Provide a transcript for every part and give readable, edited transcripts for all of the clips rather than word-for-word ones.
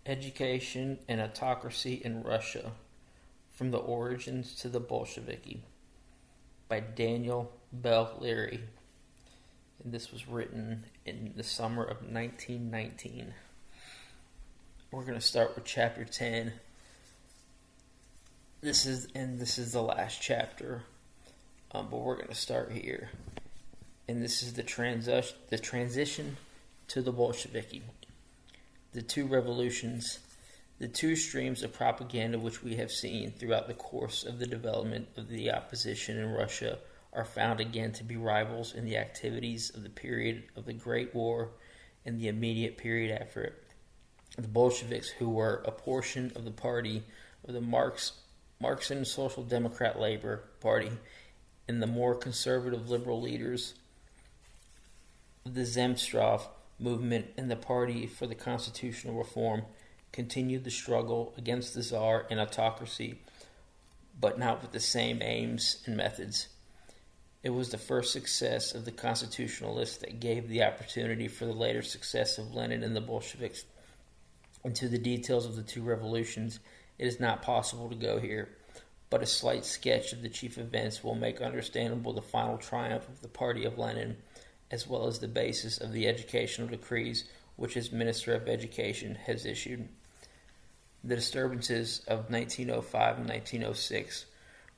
Education and Autocracy in Russia, From the Origins to the Bolsheviki, by Daniel Bell Leary. And this was written in the summer of 1919. We're going to start with chapter 10. This is the last chapter, but we're going to start here. And this is the transition to the Bolsheviki. The two revolutions, the two streams of propaganda which we have seen throughout the course of the development of the opposition in Russia are found again to be rivals in the activities of the period of the Great War and the immediate period after it. The Bolsheviks, who were a portion of the party of the Marxian Social Democrat Labor Party, and the more conservative liberal leaders of the Zemstrov movement and the Party for the Constitutional Reform, continued the struggle against the Tsar and autocracy, but not with the same aims and methods. It was the first success of the constitutionalists that gave the opportunity for the later success of Lenin and the Bolsheviks. Into the details of the two revolutions, it is not possible to go here, but a slight sketch of the chief events will make understandable the final triumph of the party of Lenin, as well as the basis of the educational decrees which his Minister of Education has issued. The disturbances of 1905 and 1906,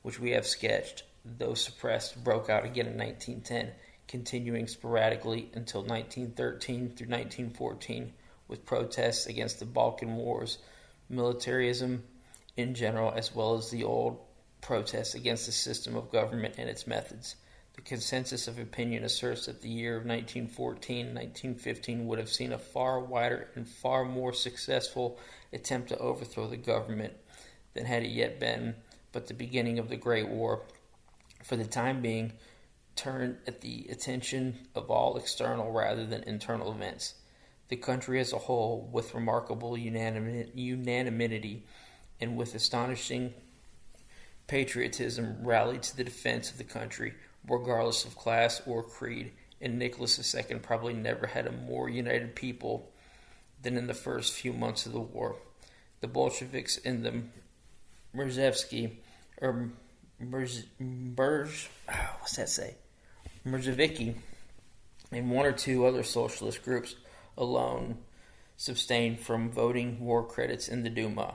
which we have sketched, though suppressed, broke out again in 1910, continuing sporadically until 1913 through 1914, with protests against the Balkan Wars, militarism in general, as well as the old protests against the system of government and its methods. The consensus of opinion asserts that the year of 1914 and 1915 would have seen a far wider and far more successful attempt to overthrow the government than had it yet been, but the beginning of the Great War, for the time being, turned at the attention of all external rather than internal events. The country as a whole, with remarkable unanimity and with astonishing patriotism, rallied to the defense of the country, regardless of class or creed, and Nicholas II probably never had a more united people than in the first few months of the war. The Bolsheviks and the Mrzevsky, or Mrzeviki, and one or two other socialist groups alone abstained from voting war credits in the Duma.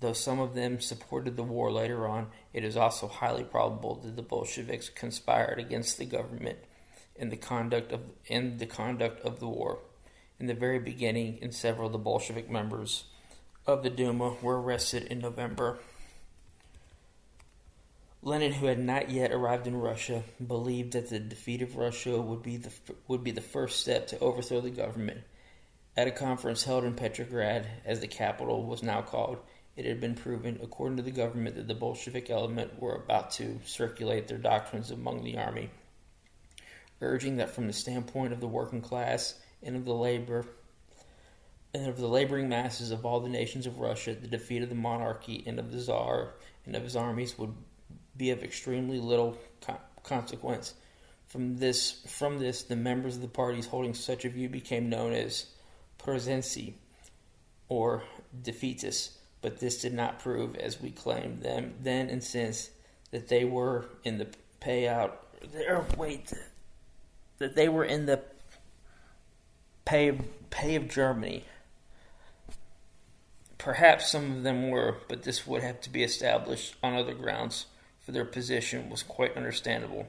Though some of them supported the war later on, it is also highly probable that the Bolsheviks conspired against the government in the conduct of the war. In the very beginning, and several of the Bolshevik members of the Duma were arrested in November. Lenin, who had not yet arrived in Russia, believed that the defeat of Russia would be the first step to overthrow the government. At a conference held in Petrograd, as the capital was now called, it had been proven, according to the government, that the Bolshevik element were about to circulate their doctrines among the army, urging that from the standpoint of the working class and of the laboring masses of all the nations of Russia, the defeat of the monarchy and of the Tsar and of his armies would be of extremely little consequence. From this, the members of the parties holding such a view became known as Prozensi, or defeatists. But this did not prove, as we claimed them then and since, that they were in the pay of Germany. Perhaps some of them were, but this would have to be established on other grounds, for their position was quite understandable.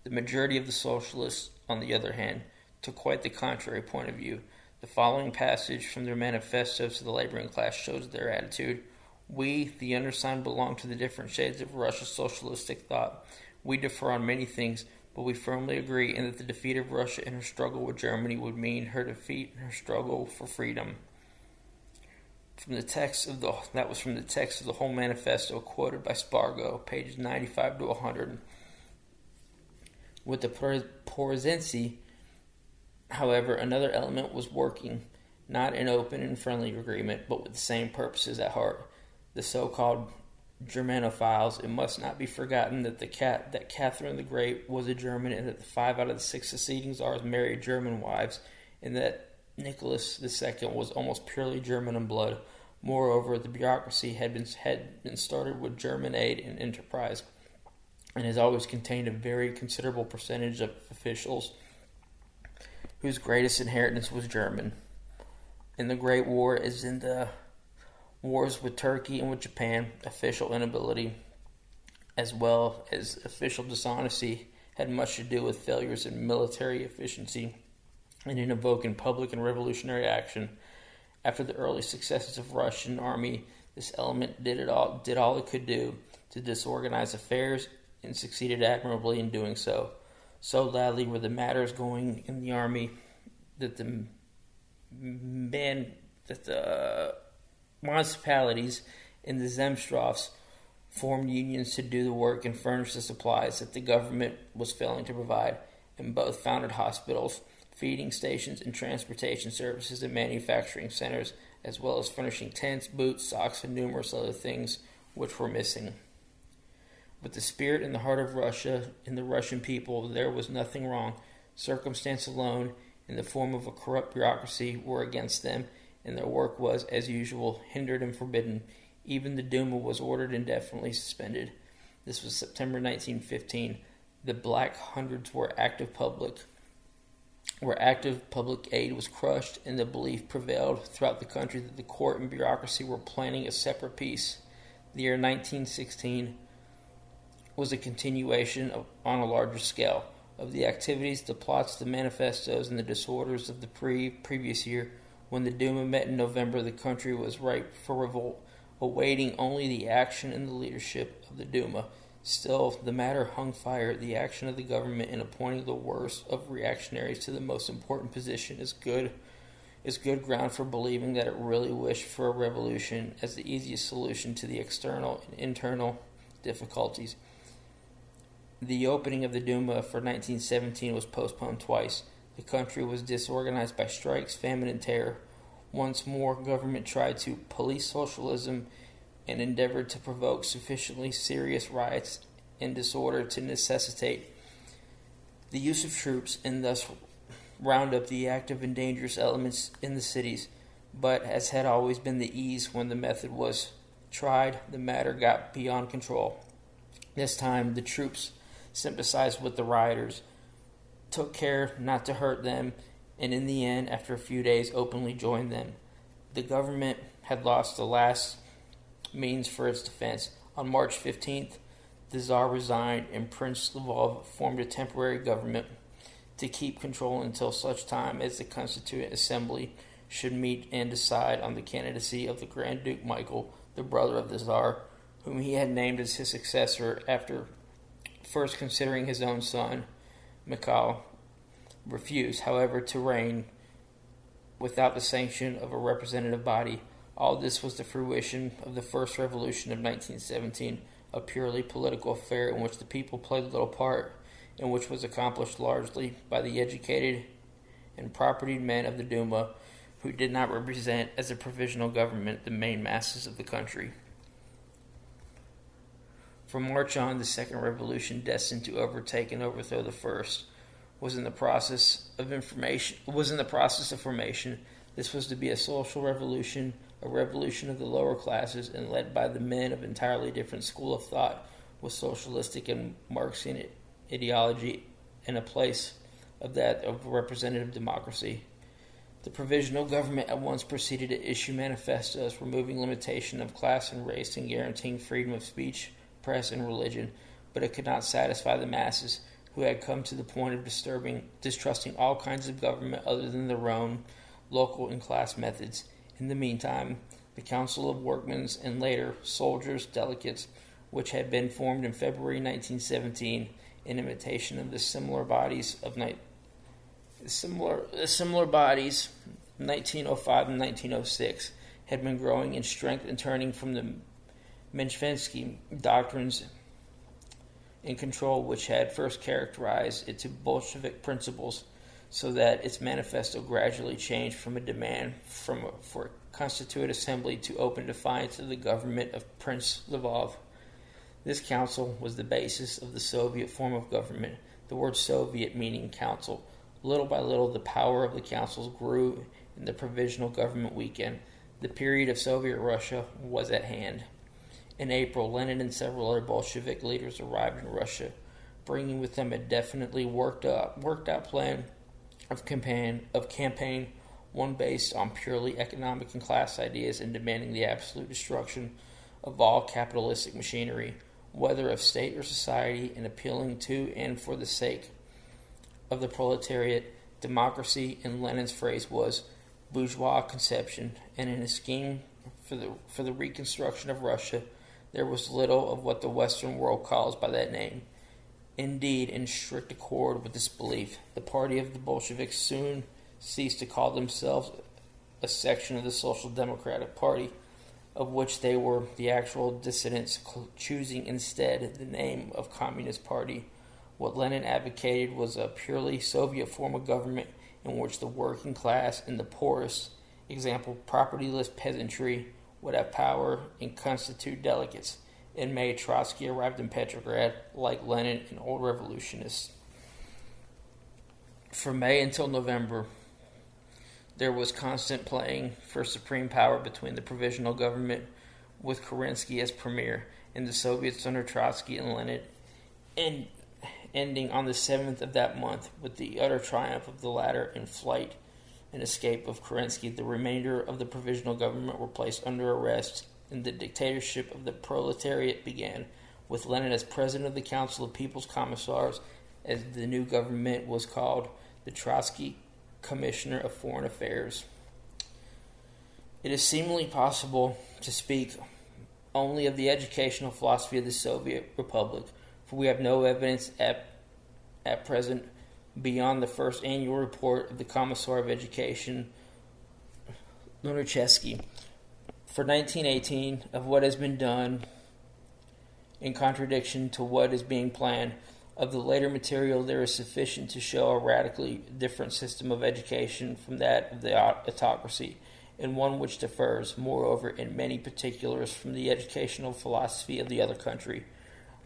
The majority of the socialists, on the other hand, took quite the contrary point of view. The following passage from their manifestos to the laboring class shows their attitude. We, the undersigned, belong to the different shades of Russia's socialistic thought. We differ on many things, but we firmly agree in that the defeat of Russia in her struggle with Germany would mean her defeat in her struggle for freedom. That was from the text of the whole manifesto quoted by Spargo, pages 95 to 100. With the Porzensi, however, another element was working, not in open and friendly agreement, but with the same purposes at heart. The so-called Germanophiles. It must not be forgotten that that Catherine the Great was a German, and that the 5 out of the 6 succeeding czars married German wives, and that Nicholas II was almost purely German in blood. Moreover, the bureaucracy had been started with German aid and enterprise, and has always contained a very considerable percentage of officials whose greatest inheritance was German. In the Great War, as in the wars with Turkey and with Japan, official inability, as well as official dishonesty, had much to do with failures in military efficiency and in evoking public and revolutionary action. After the early successes of Russian army, this element did all it could do to disorganize affairs, and succeeded admirably in doing so. So badly were the matters going in the army that the municipalities and the Zemstvos formed unions to do the work and furnish the supplies that the government was failing to provide, and both founded hospitals, feeding stations, and transportation services and manufacturing centers, as well as furnishing tents, boots, socks, and numerous other things which were missing. With the spirit and the heart of Russia and the Russian people, there was nothing wrong. Circumstance alone, in the form of a corrupt bureaucracy, were against them, and their work was, as usual, hindered and forbidden. Even the Duma was ordered indefinitely suspended. This was September 1915. The Black Hundreds were active public aid was crushed, and the belief prevailed throughout the country that the court and bureaucracy were planning a separate peace. The year 1916 was a continuation on a larger scale of the activities, the plots, the manifestos, and the disorders of the previous year. When the Duma met in November, the country was ripe for revolt, awaiting only the action and the leadership of the Duma. Still, the matter hung fire. The action of the government in appointing the worst of reactionaries to the most important position is good ground for believing that it really wished for a revolution as the easiest solution to the external and internal difficulties. The opening of the Duma for 1917 was postponed twice. The country was disorganized by strikes, famine, and terror. Once more, government tried to police socialism and endeavored to provoke sufficiently serious riots and disorder to necessitate the use of troops and thus round up the active and dangerous elements in the cities. But as had always been the ease when the method was tried, the matter got beyond control. This time, the troops sympathized with the rioters, took care not to hurt them, and in the end, after a few days, openly joined them. The government had lost the last means for its defense. On March 15th, the Tsar resigned, and Prince Lvov formed a temporary government to keep control until such time as the Constituent Assembly should meet and decide on the candidacy of the Grand Duke Michael, the brother of the Tsar, whom he had named as his successor after first considering his own son. Mikhail refused, however, to reign without the sanction of a representative body. All this was the fruition of the first revolution of 1917, a purely political affair in which the people played little part, and which was accomplished largely by the educated and propertied men of the Duma, who did not represent as a provisional government the main masses of the country. From March on, the second revolution, destined to overtake and overthrow the first, was in the process of formation. This was to be a social revolution, a revolution of the lower classes, and led by the men of entirely different school of thought, with socialistic and Marxian ideology, in a place of that of representative democracy. The provisional government at once proceeded to issue manifestos removing limitation of class and race and guaranteeing freedom of speech, press, and religion, but it could not satisfy the masses, who had come to the point of distrusting all kinds of government other than their own local and class methods. In the meantime, the Council of Workmen and later soldiers' delegates, which had been formed in February 1917 in imitation of the similar bodies 1905 and 1906, had been growing in strength and turning from the Menshevsky doctrines and control which had first characterized it to Bolshevik principles, so that its manifesto gradually changed from a demand for a constituted assembly to open defiance of the government of Prince Lvov. This council was the basis of the Soviet form of government, the word Soviet meaning council. Little by little, the power of the councils grew, in the Provisional Government weekend. The period of Soviet Russia was at hand. In April, Lenin and several other Bolshevik leaders arrived in Russia, bringing with them a definitely worked out plan of campaign, one based on purely economic and class ideas and demanding the absolute destruction of all capitalistic machinery, whether of state or society, and appealing to and for the sake of the proletariat, democracy, in Lenin's phrase, was bourgeois conception, and in his scheme for the reconstruction of Russia, there was little of what the Western world calls by that name. Indeed, in strict accord with this belief, the party of the Bolsheviks soon ceased to call themselves a section of the Social Democratic Party, of which they were the actual dissidents, choosing instead the name of Communist Party. What Lenin advocated was a purely Soviet form of government in which the working class and the poorest, example, propertyless peasantry, would have power and constitute delegates. In May, Trotsky arrived in Petrograd, like Lenin and old revolutionists. From May until November, there was constant playing for supreme power between the Provisional Government, with Kerensky as premier, and the Soviets under Trotsky and Lenin, and ending on the 7th of that month with the utter triumph of the latter in flight and escape of Kerensky. The remainder of the Provisional Government were placed under arrest, and the dictatorship of the proletariat began, with Lenin as president of the Council of People's Commissars, as the new government was called, the Trotsky Commissioner of Foreign Affairs. It is seemingly possible to speak only of the educational philosophy of the Soviet Republic, for we have no evidence at present beyond the first annual report of the Commissar of Education, Lunachevsky, for 1918, of what has been done in contradiction to what is being planned. Of the later material, there is sufficient to show a radically different system of education from that of the autocracy, and one which differs, moreover, in many particulars from the educational philosophy of the other country.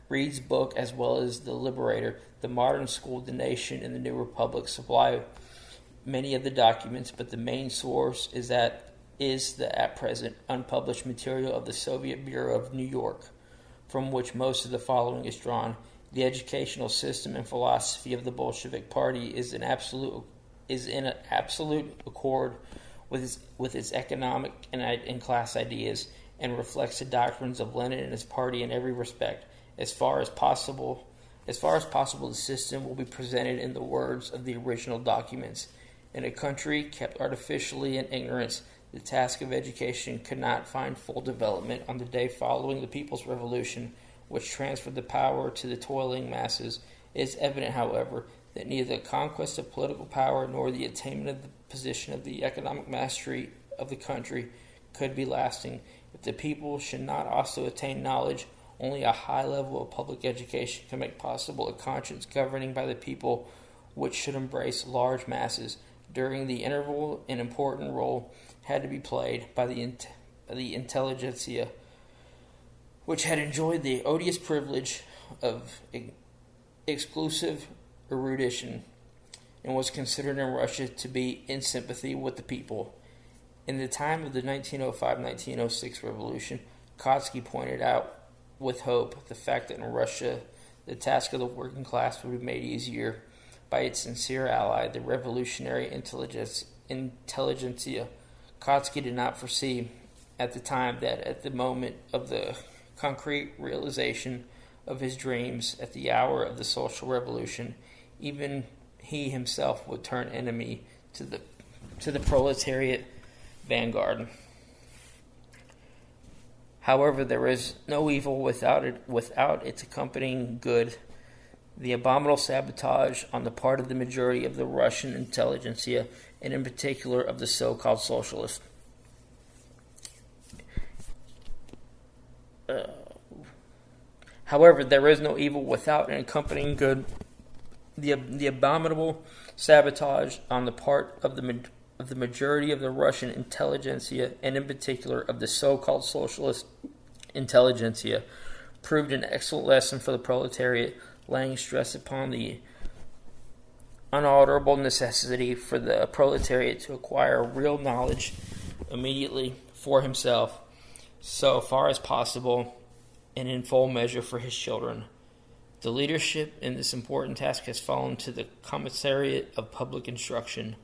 Reed's book, as well as The Liberator, The Modern School, The Nation, and the New Republic, supply many of the documents, but the main source is the at present unpublished material of the Soviet Bureau of New York, from which most of the following is drawn. The educational system and philosophy of the Bolshevik Party is in absolute accord with its economic and class ideas, and reflects the doctrines of Lenin and his party in every respect. As far as possible, the system will be presented in the words of the original documents. In a country kept artificially in ignorance, the task of education could not find full development on the day following the People's Revolution, which transferred the power to the toiling masses. It is evident, however, that neither the conquest of political power nor the attainment of the position of the economic mastery of the country could be lasting if the people should not also attain knowledge. Only a high level of public education can make possible a conscience governing by the people, which should embrace large masses. During the interval, an important role had to be played by the intelligentsia, which had enjoyed the odious privilege of exclusive erudition, and was considered in Russia to be in sympathy with the people. In the time of the 1905-1906 revolution, Kautsky pointed out with hope the fact that in Russia the task of the working class would be made easier by its sincere ally, the revolutionary intelligentsia. Kautsky did not foresee at the time that at the moment of the concrete realization of his dreams, at the hour of the social revolution, even he himself would turn enemy to the proletariat vanguard. However, there is no evil without its accompanying good. The abominable sabotage on the part of the majority of the Russian intelligentsia, and in particular of the so-called socialists. However, there is no evil without an accompanying good. The abominable sabotage on the part of the majority of the Russian intelligentsia, and in particular of the so-called socialist intelligentsia, proved an excellent lesson for the proletariat, laying stress upon the unalterable necessity for the proletariat to acquire real knowledge immediately for himself, so far as possible, and in full measure for his children. The leadership in this important task has fallen to the Commissariat of Public Instruction.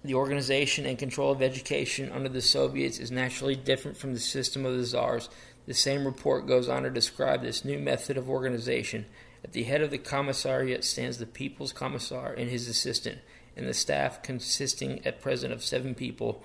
The organization and control of education under the Soviets is naturally different from the system of the Tsars. The same report goes on to describe this new method of organization. At the head of the commissariat stands the People's Commissar and his assistant, and the staff consisting at present of 7 people,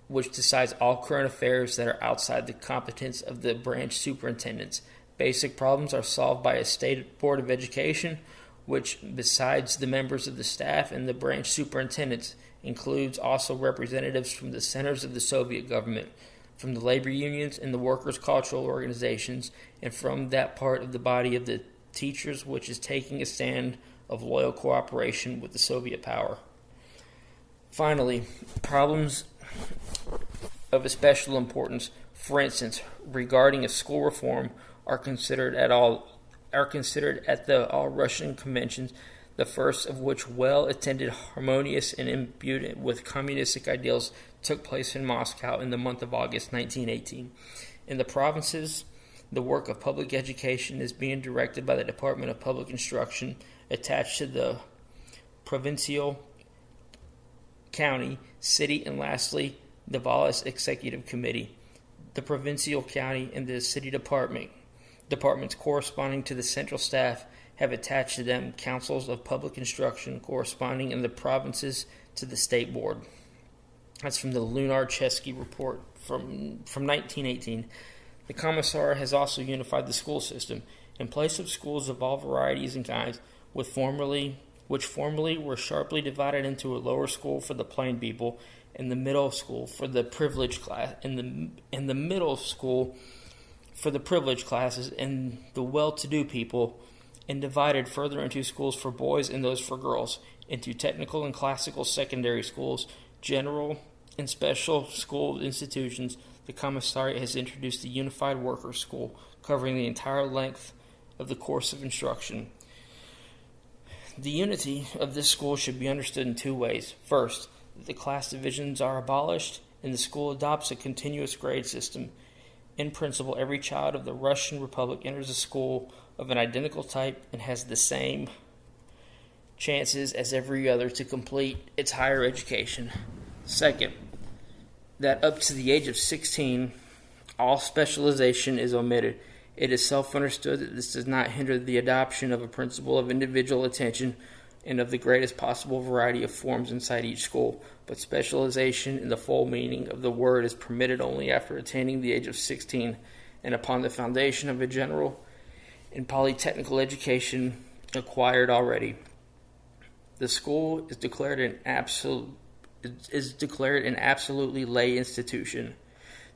which decides all current affairs that are outside the competence of the branch superintendents. Basic problems are solved by a state board of education, which, besides the members of the staff and the branch superintendents, includes also representatives from the centers of the Soviet government, from the labor unions and the workers' cultural organizations, and from that part of the body of the teachers which is taking a stand of loyal cooperation with the Soviet power. Finally, problems of especial importance, for instance, regarding a school reform, are considered at the All-Russian Conventions, the first of which, well-attended, harmonious, and imbued with communistic ideals, took place in Moscow in the month of August 1918. In the provinces, the work of public education is being directed by the Department of Public Instruction, attached to the provincial, county, city, and lastly, the Valist Executive Committee. The provincial, county, and the city departments corresponding to the central staff have attached to them councils of public instruction corresponding in the provinces to the state board. That's from the Lunar-Chesky report from 1918. The Commissar has also unified the school system. In place of schools of all varieties and kinds, which formerly were sharply divided into a lower school for the plain people, and the middle school for the privileged class, and the middle school for the privileged classes and the well-to-do people, and divided further into schools for boys and those for girls, into technical and classical secondary schools, general and special school institutions. The Commissariat has introduced the Unified Workers' School, covering the entire length of the course of instruction. The unity of this school should be understood in 2 ways. First, the class divisions are abolished, and the school adopts a continuous grade system. In principle, every child of the Russian Republic enters a school of an identical type and has the same chances as every other to complete its higher education. Second, that up to the age of 16, all specialization is omitted. It is self-understood that this does not hinder the adoption of a principle of individual attention and of the greatest possible variety of forms inside each school, but specialization in the full meaning of the word is permitted only after attaining the age of 16 and upon the foundation of a general and polytechnical education acquired already. The school is declared an absolutely lay institution.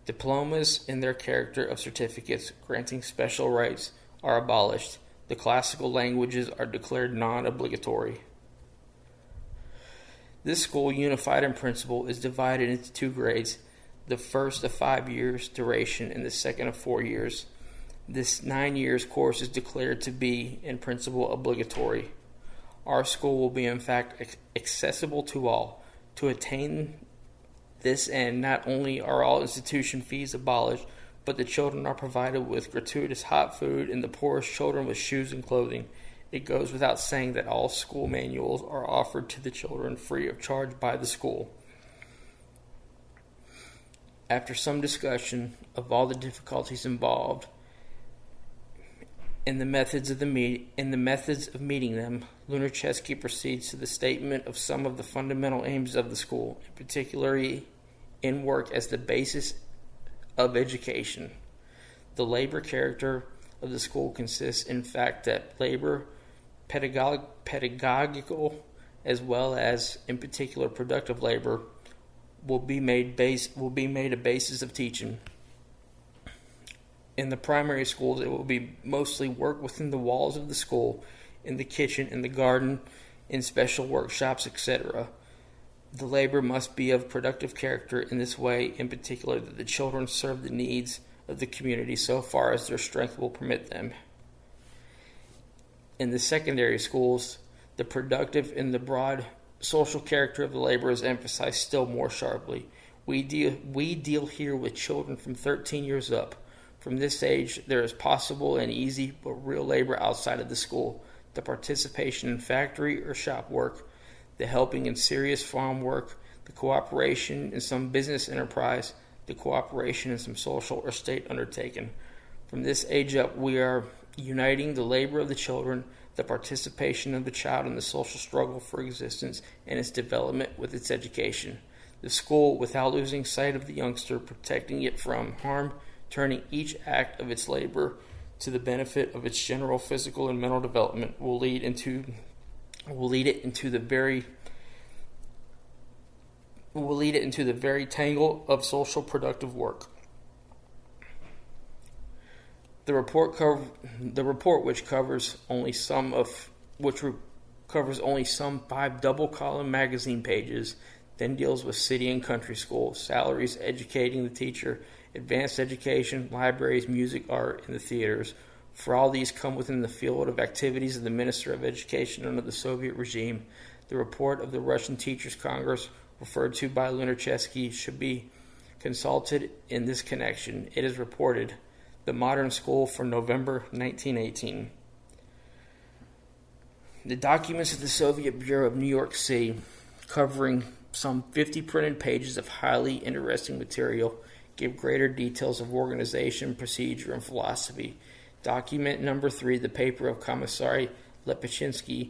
Diplomas in their character of certificates granting special rights are abolished. The classical languages are declared non-obligatory. This school, unified in principle, is divided into 2 grades, the first of 5 years duration and the second of 4 years. This 9 years course is declared to be, in principle, obligatory. Our school will be, in fact, accessible to all. To attain this end, not only are all institution fees abolished, but the children are provided with gratuitous hot food and the poorest children with shoes and clothing. It goes without saying that all school manuals are offered to the children free of charge by the school. After some discussion of all the difficulties involved in the methods of meeting them, Lunar-Chesky proceeds to the statement of some of the fundamental aims of the school, particularly in work as the basis of education. The labor character of the school consists, in fact, that labor, pedagogical, as well as, in particular, productive labor, will be made a basis of teaching. In the primary schools, it will be mostly work within the walls of the school, in the kitchen, in the garden, in special workshops, etc. The labor must be of productive character in this way, in particular, that the children serve the needs of the community so far as their strength will permit them. In the secondary schools, the productive and the broad social character of the labor is emphasized still more sharply. We deal here with children from 13 years up. From this age, there is possible and easy but real labor outside of the school, the participation in factory or shop work, the helping in serious farm work, the cooperation in some business enterprise, the cooperation in some social or state undertaking. From this age up, we are uniting the labor of the children, the participation of the child in the social struggle for existence and its development with its education. The school, without losing sight of the youngster, protecting it from harm, turning each act of its labor to the benefit of its general physical and mental development, will lead it into the very tangle of social productive work. The report, which covers only some 5 double-column magazine pages, then deals with city and country schools, salaries, educating the teacher, advanced education, libraries, music, art, and the theaters. For all these come within the field of activities of the Minister of Education under the Soviet regime. The report of the Russian Teachers' Congress, referred to by Lunacharsky, should be consulted in this connection. It is reported, The Modern School for November 1918. The documents of the Soviet Bureau of New York City, covering some 50 printed pages of highly interesting material, give greater details of organization, procedure, and philosophy. Document number 3, the paper of Commissary Lepichinsky,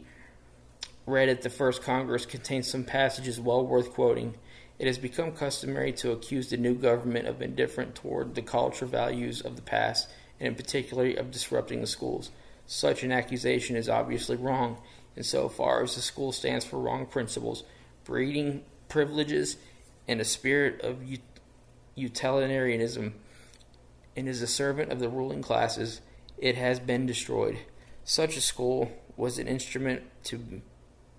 read at the First Congress, contains some passages well worth quoting. It has become customary to accuse the new government of indifference toward the culture values of the past, and in particular of disrupting the schools. Such an accusation is obviously wrong, insofar as the school stands for wrong principles, breeding privileges, and a spirit of utilitarianism, and is a servant of the ruling classes. It has been destroyed. Such a school was an instrument to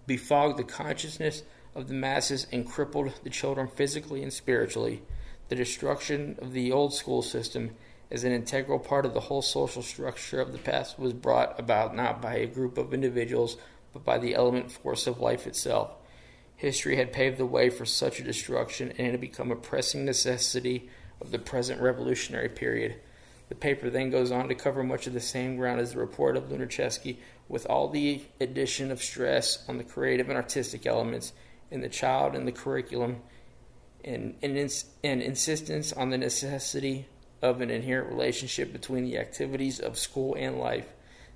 befog the consciousness of the masses and crippled the children physically and spiritually. The destruction of the old school system as an integral part of the whole social structure of the past was brought about not by a group of individuals, but by the element force of life itself. History had paved the way for such a destruction, and it had become a pressing necessity of the present revolutionary period. The paper then goes on to cover much of the same ground as the report of Lunacharsky, with all the addition of stress on the creative and artistic elements in the child and the curriculum, and insistence on the necessity of an inherent relationship between the activities of school and life.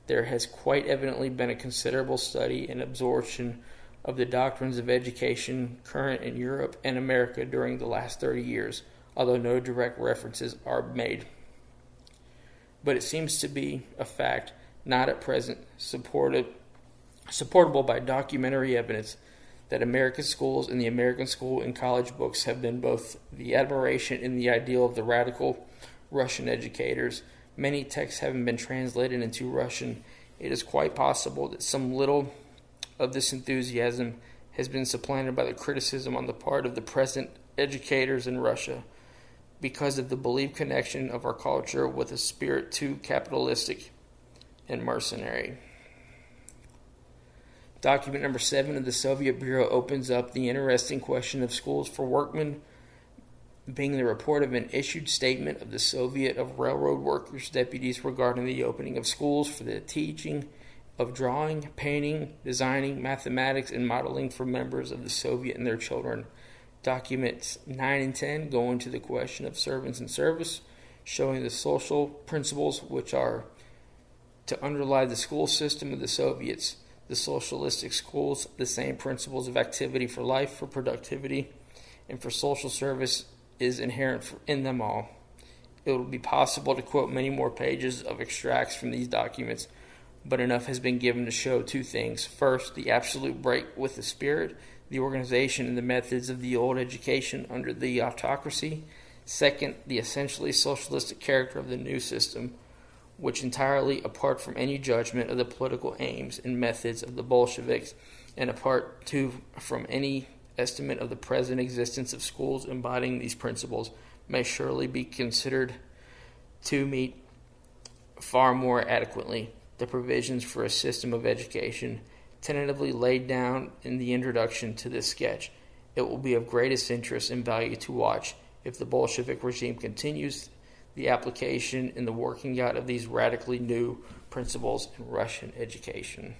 There has quite evidently been a considerable study and absorption of the doctrines of education current in Europe and America during the last 30 years, although no direct references are made. But it seems to be a fact not at present supportable by documentary evidence that American schools and the American school and college books have been both the admiration and the ideal of the radical Russian educators. Many texts having been translated into Russian, it is quite possible that some little of this enthusiasm has been supplanted by the criticism on the part of the present educators in Russia, because of the believed connection of our culture with a spirit too capitalistic and mercenary. Document number 7 of the Soviet Bureau opens up the interesting question of schools for workmen, being the report of an issued statement of the Soviet of Railroad Workers' Deputies regarding the opening of schools for the teaching of drawing, painting, designing, mathematics, and modeling for members of the Soviet and their children. Documents 9 and 10 go into the question of servants and service, showing the social principles which are to underlie the school system of the Soviets. The socialistic schools, the same principles of activity for life, for productivity, and for social service is inherent in them all. It will be possible to quote many more pages of extracts from these documents, but enough has been given to show two things. First, the absolute break with the spirit, the organization, and the methods of the old education under the autocracy. Second, the essentially socialistic character of the new system, which entirely apart from any judgment of the political aims and methods of the Bolsheviks, and apart too from any estimate of the present existence of schools embodying these principles, may surely be considered to meet far more adequately the provisions for a system of education tentatively laid down in the introduction to this sketch. It will be of greatest interest and value to watch if the Bolshevik regime continues the application and the working out of these radically new principles in Russian education.